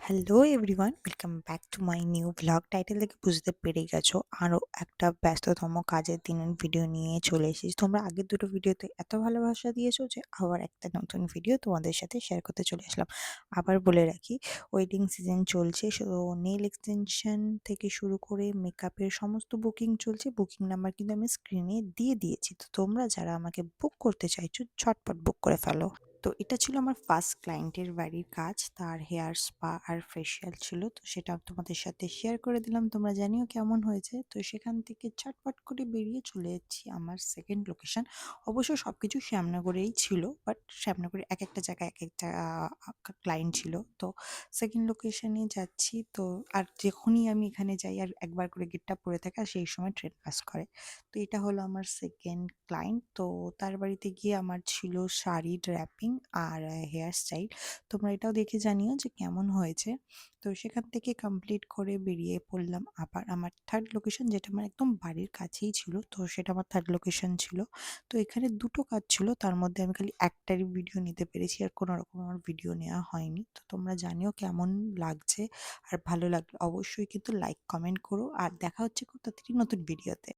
Hello everyone, welcome back to my new vlog. Title থেকে বুঝতে পেরে গেছো আরও একটা ব্যস্ততম কাজের দিনের ভিডিও নিয়ে চলে এসেছি। তোমরা আগের দুটো ভিডিওতে এত ভালোবাসা দিয়েছো যে আবার একটা নতুন ভিডিও তোমাদের সাথে শেয়ার করতে চলে আসলাম। আবার বলে রাখি, ওয়েডিং সিজন চলছে, তো নেল এক্সটেনশন থেকে শুরু করে মেকআপের সমস্ত বুকিং চলছে। বুকিং নাম্বার কিন্তু আমি স্ক্রিনে দিয়ে দিয়েছি, তো তোমরা যারা আমাকে বুক করতে চাইছো ঝটপট বুক করে ফেলো। তো এটা ছিল আমার ফার্স্ট ক্লায়েন্টের বাড়ির কাজ, তার হেয়ার স্পা আর ফেসিয়াল ছিল, তো সেটা তোমাদের সাথে শেয়ার করে দিলাম। তোমরা জানিও কেমন হয়েছে। তো সেখান থেকে চটপট করে বেরিয়ে চলে যাচ্ছি আমার সেকেন্ড লোকেশন। অবশ্য সব কিছু শ্যামনগরেই ছিল, বাট শ্যামনগরে এক একটা জায়গায় এক একটা ক্লায়েন্ট ছিল। তো সেকেন্ড লোকেশনে যাচ্ছি। তো আর যখনই আমি এখানে যাই আর একবার করে গেটটা পড়ে থাকে আর সেই সময় ট্রেন পাস করে। তো এটা হলো আমার সেকেন্ড ক্লায়েন্ট। তো তার বাড়িতে গিয়ে আমার ছিল শাড়ি ড্র্যাপিং আর হেয়ার স্টাইল। তোমরা এটাও দেখে জানিও যে কেমন হয়েছে। তো সেখান থেকে কমপ্লিট করে বেরিয়ে পড়লাম আবার আমার থার্ড লোকেশন, যেটা আমার একদম বাড়ির কাছেই ছিল। তো সেটা আমার থার্ড লোকেশন ছিল। তো এখানে দুটো কাজ ছিল, তার মধ্যে আমি খালি একটারই ভিডিও নিতে পেরেছি, আর কোনো রকম আমার ভিডিও নেওয়া হয়নি। তো তোমরা জানিও কেমন লাগছে, আর ভালো লাগলে অবশ্যই কিন্তু লাইক কমেন্ট করো, আর দেখা হচ্ছে খুব তাড়াতাড়ি নতুন ভিডিওতে।